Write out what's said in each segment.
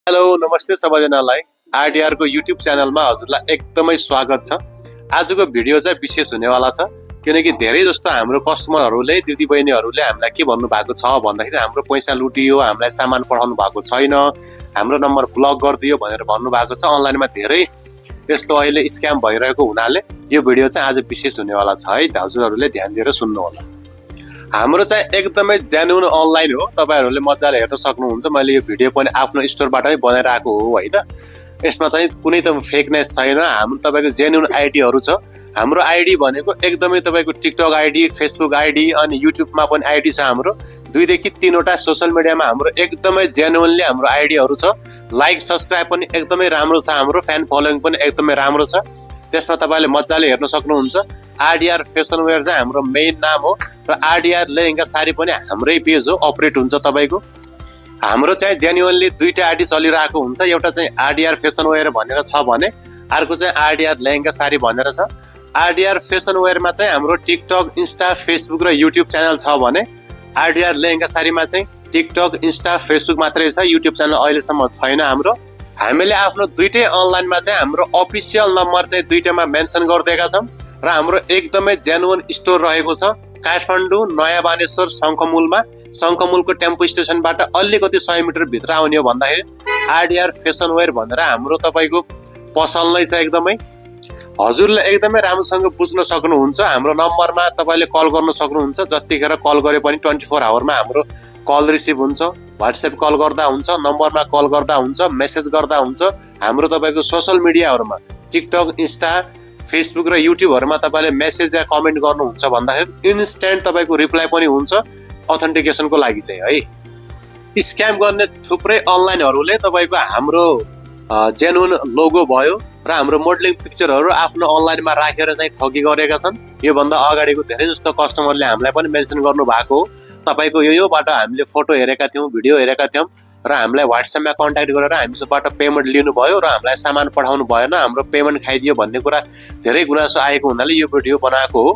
Hello नमस्ते सबैजनालाई RDR को युट्युब च्यानलमा हजुरलाई एकदमै स्वागत छ। आजको भिडियो चाहिँ विशेष हुनेवाला छ किनकि धेरै जस्तो हाम्रो कस्टमरहरूले दिदीबहिनीहरूले हामीलाई के भन्नु भएको छ भन्दाखेरि हाम्रो पैसा लुटियो, हामीलाई सामान पठाउनु भएको छैन, हाम्रो नम्बर ब्लक गरिदियो भनेर भन्नु भएको छ। अनलाइनमा धेरै यस्तो अहिले स्क्याम भइरहेको हुनाले यो भिडियो चाहिँ आज विशेष हुनेवाला छ है, हजुरहरूले ध्यान दिएर सुन्नु होला। हाम्रो चाहिँ एकदमै जेन्युन अनलाइन हो, तपाईहरुले मजाले हेर्न सक्नुहुन्छ। मैले यो भिडियो पनि आफ्नो स्टोरबाटै बनाइरहेको हो हैन। यसमा चाहिँ कुनै त फेकनेस छैन, हाम्रो तपाईको जेन्युन आइडीहरु छ। हाम्रो आइडी भनेको एकदमै तपाईको टिकटक आइडी, फेसबुक आइडी अनि युट्युबमा पनि आइडी छ हाम्रो। 2 देखि 3 वटा सोशल मिडियामा हाम्रो एकदमै जेन्युनली हाम्रो आइडीहरु छ। लाइक सब्स्क्राइब पनि एकदमै राम्रो छ, हाम्रो फ्यान फलोइङ पनि एकदमै राम्रो छ। त्यसमा तपाईले मजाले हेर्न सक्नुहुन्छ। आरडीआर फेसन वेयर चाहिँ हाम्रो मेन नाम हो र आरडीआर लेहेंगा साडी पनि हाम्रै पेज हो, अपरेट हुन्छ तपाईको। हाम्रो चाहिँ जेन्युनली 2टा आइडी चलिरहेको हुन्छ। एउटा चाहिँ आरडीआर फेसन वेयर भनेर छ भने अर्को चाहिँ आरडीआर लेहेंगा साडी भनेर छ। आरडीआर फेसन वेयरमा चाहिँ हाम्रो टिकटक, इन्स्टा, फेसबुक र युट्युब च्यानल छ भने आरडीआर लेहेंगा साडीमा चाहिँ टिकटक, इन्स्टा, फेसबुक मात्रै छ, युट्युब च्यानल अहिलेसम्म छैन हाम्रो। हामीले आफ्नो 2टै अनलाइनमा चाहिँ हाम्रो अफिसियल नम्बर चाहिँ 2टामा मेन्सन गरिदिएका छौं र हाम्रो एकदमै जेन्युन स्टोर रहेको छ काठमाडौँ नयाँ बानेश्वर शङ्खमूलमा। शङ्खमूलको टेम्पो स्टेसनबाट अलिकति 100 मिटर भित्र आउने हो भन्दाखेरि आरडीआर फेसन वेयर भनेर हाम्रो तपाईको पसल नै छ। एकदमै हजुरले एकदमै राम्रोसँग बुझ्न सक्नुहुन्छ। हाम्रो नम्बरमा तपाईले कल गर्न सक्नुहुन्छ, जतिखेर कल गरे पनि 24 आवरमा हाम्रो कल रिसिभ हुन्छ। व्हाट्सएप कल गर्दा हुन्छ, नम्बरमा कल गर्दा हुन्छ, मेसेज गर्दा हुन्छ। हाम्रो तपाईको सोशल मिडियाहरुमा टिकटक, इन्स्टा, फेसबुक र युट्युबहरुमा तपाईले मेसेज या कमेन्ट गर्नुहुन्छ भन्दाखेरि इन्स्ट्यान्ट तपाईको रिप्लाई पनि हुन्छ अथेन्टिकेसनको लागि चाहिँ है। स्क्याम गर्ने थुप्रै अनलाइनहरुले तपाईको हाम्रो जेन्युन लोगो भयो र हाम्रो मोडलिङ पिक्चरहरु आफ्नो अनलाइनमा राखेर चाहिँ ठगी गरेका छन्। यो भन्दा अगाडिको धेरै जस्तो कस्टमरले हामीलाई पनि मेन्सन गर्नु भएको हो, तपाईको योबाट हामीले फोटो हेरेका थियौं, भिडियो हेरेका थियौं र हामीलाई व्हाट्सएपमा कन्ट्याक्ट गरेर हामीबाट पेमेन्ट लिनु भयो र हामीलाई सामान पठाउनु भएन, हाम्रो पेमेन्ट खाइदियो भन्ने कुरा धेरै गुनासो आएको हुनाले यो भिडियो बनाएको हो।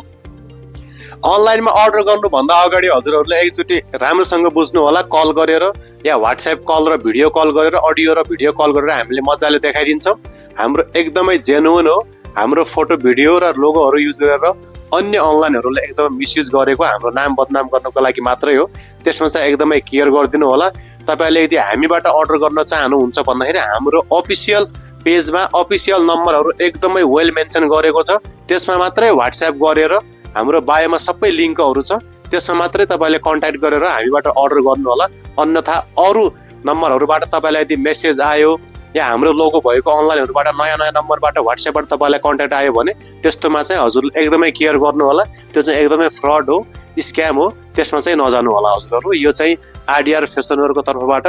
अनलाइनमा अर्डर गर्नु भन्दा अगाडि हजुरहरूले एकचोटी राम्रोसँग बुझ्नु होला। कल गरेर या व्हाट्सएप कल र भिडियो कल गरेर, अडियो र भिडियो कल गरेर हामीले मजाले देखाइदिन्छौं। हाम्रो एकदमै जेन्युन हो। हाम्रो फोटो, भिडियो र लोगोहरु युज गरेर अन्य अनलाइनहरुले एकदमै मिसयुज गरेको हाम्रो नाम बदनाम गर्नको लागि मात्रै हो। त्यसमा चाहिँ एकदमै केयर गरिदिनु होला। तपाईले यदि हामीबाट अर्डर गर्न चाहनुहुन्छ भन्दाखेरि हाम्रो अफिसियल पेजमा अफिसियल नम्बरहरु एकदमै वेल मेन्सन गरेको छ। त्यसमा मात्रै व्हाट्सएप गरेर हाम्रो बायोमा सबै लिंकहरु छ, त्यसमा मात्रै तपाईले कन्ट्याक्ट गरेर हामीबाट अर्डर गर्नु होला। अन्यथा अरु नम्बरहरुबाट तपाईलाई यदि मेसेज आयो या हाम्रो लोगो भएको अनलाइनहरुबाट नयाँ नम्बरबाट व्हाट्सएपबाट तपाईलाई कन्ट्याक्ट आयो भने त्यस्तोमा चाहिँ हजुरले एकदमै केयर गर्नु होला। त्यो चाहिँ एकदमै फ्रड हो, स्क्याम हो, त्यसमा चाहिँ नजानु होला हजुरहरु। यो चाहिँ आरडीआर फेसन वेयरको तर्फबाट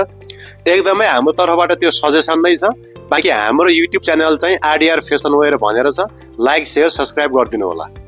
एकदमै हाम्रो तर्फबाट त्यो सजेसन नै छ। बाकी हाम्रो युट्युब च्यानल चाहिँ आरडीआर फेसन वेयर भनेर छ। लाइक, शेयर, सब्स्क्राइब गरिदिनु होला।